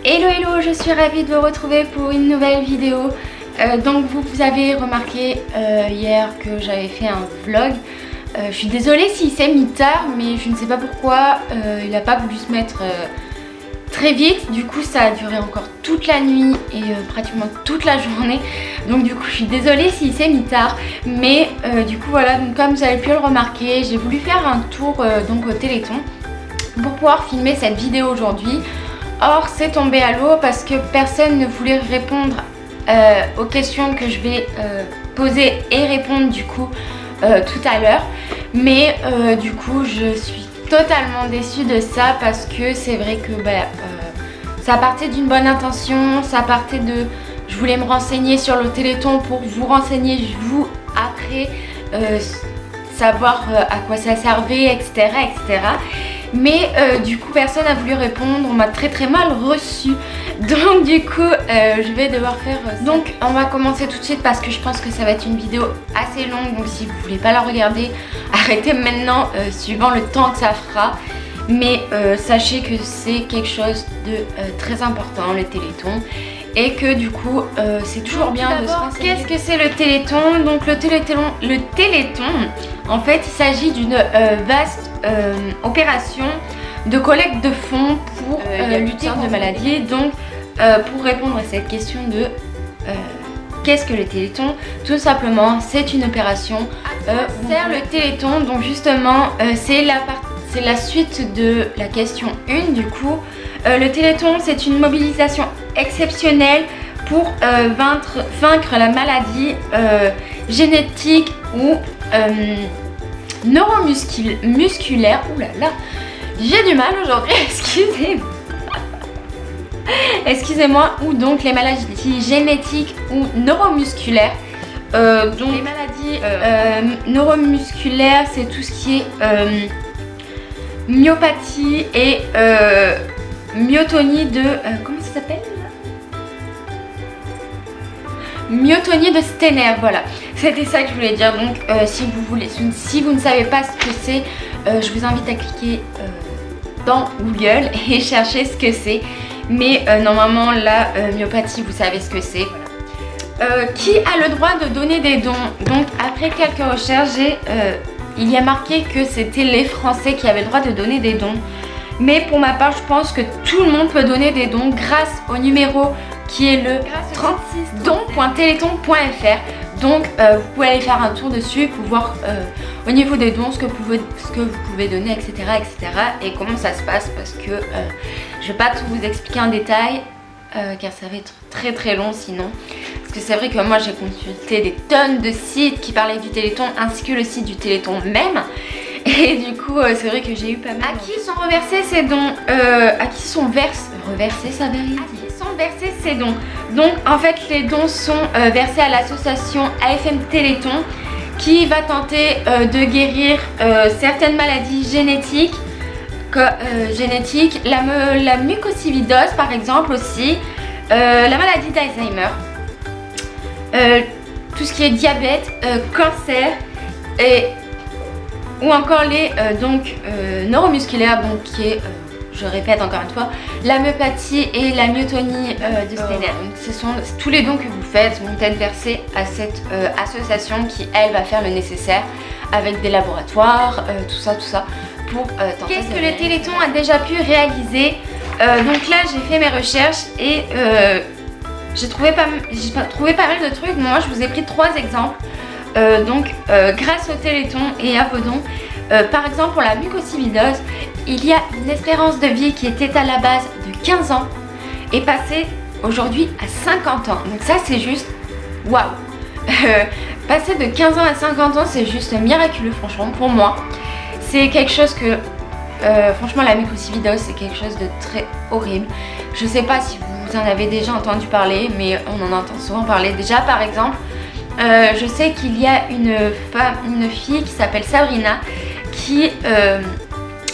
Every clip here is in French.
Hello hello, je suis ravie de vous retrouver pour une nouvelle vidéo. Donc vous avez remarqué hier que j'avais fait un vlog. Je suis désolée s'il s'est mis tard, mais je ne sais pas pourquoi il n'a pas voulu se mettre très vite. Du coup ça a duré encore toute la nuit et pratiquement toute la journée. Donc du coup je suis désolée s'il s'est mis tard. Mais du coup voilà, donc, comme vous avez pu le remarquer, j'ai voulu faire un tour donc au Téléthon pour pouvoir filmer cette vidéo aujourd'hui. Or c'est tombé à l'eau parce que personne ne voulait répondre aux questions que je vais poser et répondre du coup tout à l'heure. Mais du coup je suis totalement déçue de ça parce que c'est vrai que ça partait d'une bonne intention, ça partait de... Je voulais me renseigner sur le Téléthon pour vous renseigner vous après, savoir à quoi ça servait, etc. etc. Mais du coup personne n'a voulu répondre, on m'a très mal reçu. Donc du coup je vais devoir faire ça. Donc on va commencer tout de suite parce que je pense que ça va être une vidéo assez longue. Donc si vous voulez pas la regarder, arrêtez maintenant suivant le temps que ça fera. Mais sachez que c'est quelque chose de très important, le Téléthon. Et que du coup c'est toujours bien de se renseigner. Qu'est-ce que c'est le Téléthon? Donc le Téléthon, en fait il s'agit d'une vaste opération de collecte de fonds pour lutter contre la maladie. Donc pour répondre à cette question de qu'est-ce que le Téléthon, tout simplement c'est une opération sert le Téléthon. Donc justement c'est la suite de la question 1 du coup. Le Téléthon c'est une mobilisation exceptionnelle pour vaincre la maladie génétique ou neuromusculaire. Ouh là là, j'ai du mal aujourd'hui, excusez-moi. Ou donc les maladies génétiques ou neuromusculaires. Donc les maladies neuromusculaires, c'est tout ce qui est myopathie et myotonie de... comment ça s'appelle? Myotonie de Steiner, voilà. C'était ça que je voulais dire. Donc si vous ne savez pas ce que c'est, je vous invite à cliquer dans Google et chercher ce que c'est. Mais normalement la myopathie, vous savez ce que c'est. Qui a le droit de donner des dons? Donc après quelques recherches, il y a marqué que c'était les Français qui avaient le droit de donner des dons. Mais pour ma part, je pense que tout le monde peut donner des dons grâce au numéro qui est le 36don.téléthon.fr. Donc vous pouvez aller faire un tour dessus pour voir au niveau des dons ce que vous pouvez donner, etc., etc. et comment ça se passe, parce que je vais pas tout vous expliquer en détail car ça va être très long sinon. Parce que c'est vrai que moi j'ai consulté des tonnes de sites qui parlaient du Téléthon ainsi que le site du Téléthon même. Et du coup c'est vrai que j'ai eu pas mal. À qui sont reversés ces dons? À qui sont reversés, ça veut dire. À qui sont versés ces dons? Donc en fait les dons sont versés à l'association AFM Téléthon qui va tenter de guérir certaines maladies génétiques, la mucoviscidose par exemple aussi, la maladie d'Alzheimer, tout ce qui est diabète, cancer ou encore les neuromusculaires, donc qui est, je répète encore une fois, la myopathie et la myotonie de Steiner. Donc ce sont tous les dons que vous faites vont être versés à cette association qui elle va faire le nécessaire avec des laboratoires, tout ça pour tenter. Qu'est-ce que le Téléthon a déjà pu réaliser? Donc là j'ai fait mes recherches et j'ai trouvé pas mal de trucs. Moi je vous ai pris 3 exemples. Grâce au Téléthon et à vos dons, par exemple pour la mucoviscidose, il y a une espérance de vie qui était à la base de 15 ans et passée aujourd'hui à 50 ans. Donc ça c'est juste waouh. Passer de 15 ans à 50 ans, c'est juste miraculeux franchement pour moi. C'est quelque chose que franchement la mucoviscidose c'est quelque chose de très horrible. Je sais pas si vous en avez déjà entendu parler, mais on en entend souvent parler. Déjà par exemple, je sais qu'il y a une fille qui s'appelle Sabrina qui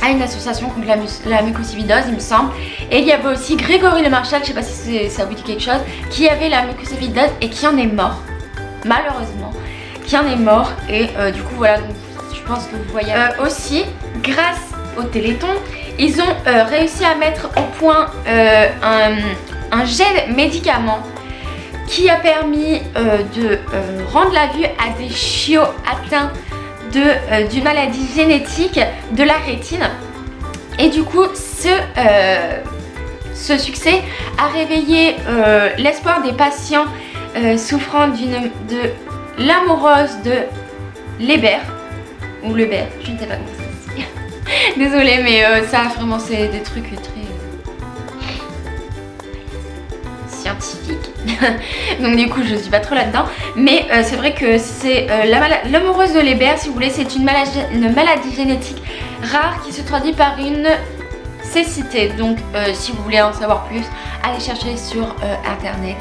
a une association contre la mucoviscidose il me semble. Et il y avait aussi Grégory Le Marchal, je sais pas si ça vous dit quelque chose, qui avait la mucoviscidose et qui en est mort, malheureusement, qui en est mort. Et du coup voilà, donc, je pense que vous voyez aussi grâce au Téléthon ils ont réussi à mettre au point un gel médicament qui a permis de rendre la vue à des chiots atteints d'une maladie génétique de la rétine. Et du coup, ce succès a réveillé l'espoir des patients souffrant de l'amorose de Leber, ou Leber, je ne sais pas comment ça se dit. Désolée, mais ça vraiment c'est des trucs très scientifiques. Donc du coup je suis pas trop là-dedans. Mais c'est vrai que c'est l'amoureuse de Leber, si vous voulez, c'est une maladie génétique rare qui se traduit par une cécité. Donc si vous voulez en savoir plus, allez chercher sur internet.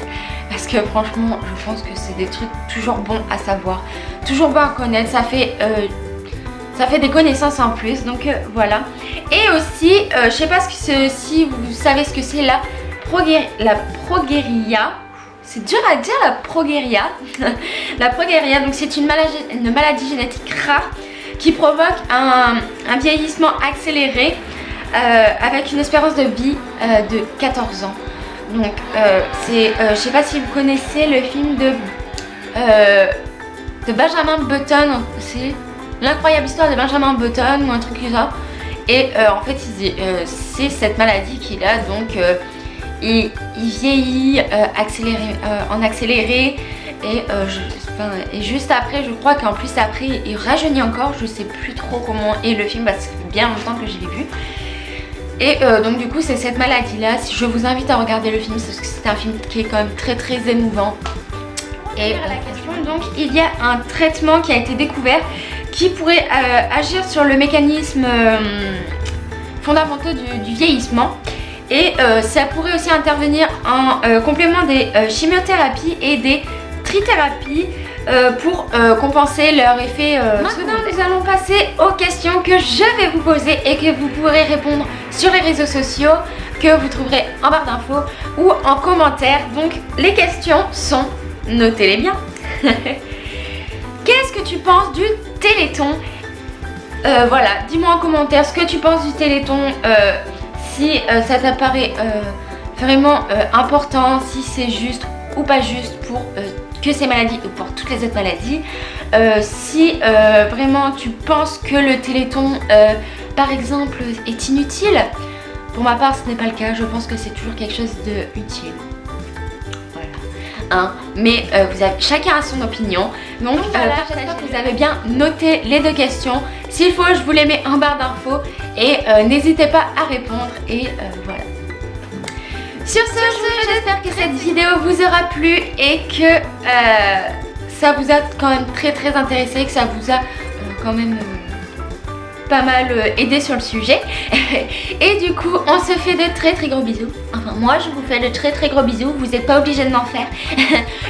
Parce que franchement, je pense que c'est des trucs toujours bons à savoir, toujours bons à connaître. Ça fait des connaissances en plus, donc voilà. Et aussi, je sais pas si vous savez ce que c'est la progeria. C'est dur à dire, la progeria. La progeria, donc c'est une maladie génétique rare qui provoque un vieillissement accéléré avec une espérance de vie de 14 ans. Donc je sais pas si vous connaissez le film de Benjamin Button, c'est l'incroyable histoire de Benjamin Button ou un truc comme ça. Et en fait c'est cette maladie qu'il a, donc il vieillit en accéléré et juste après, je crois qu'en plus après il rajeunit encore. Je sais plus trop comment est le film parce que ça fait bien longtemps que je l'ai vu. Et donc du coup c'est cette maladie là. Je vous invite à regarder le film parce que c'est un film qui est quand même très très émouvant. Et à la question, donc il y a un traitement qui a été découvert qui pourrait agir sur le mécanisme fondamentaux du vieillissement. Et ça pourrait aussi intervenir en complément des chimiothérapies et des trithérapies pour compenser leur effet Maintenant nous allons passer aux questions que je vais vous poser et que vous pourrez répondre sur les réseaux sociaux, que vous trouverez en barre d'infos ou en commentaire. Donc les questions sont, notez-les bien. Qu'est-ce que tu penses du Téléthon? Voilà, dis-moi en commentaire ce que tu penses du Téléthon, si ça t'apparaît vraiment important, si c'est juste ou pas juste pour que ces maladies ou pour toutes les autres maladies, si vraiment tu penses que le Téléthon par exemple est inutile. Pour ma part ce n'est pas le cas, je pense que c'est toujours quelque chose d'utile. Hein, mais chacun a son opinion. Donc voilà, j'espère que vous avez bien noté les deux questions. S'il faut, je vous les mets en barre d'infos et n'hésitez pas à répondre. Et voilà. Sur ce, j'espère que cette vidéo vous aura plu et que ça vous a quand même très très intéressé, que ça vous a quand même pas mal aidé sur le sujet. Et du coup on se fait de très très gros bisous. Enfin moi je vous fais de très très gros bisous. Vous n'êtes pas obligé de m'en faire.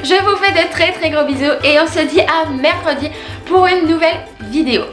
Je vous fais de très très gros bisous et on se dit à mercredi pour une nouvelle vidéo.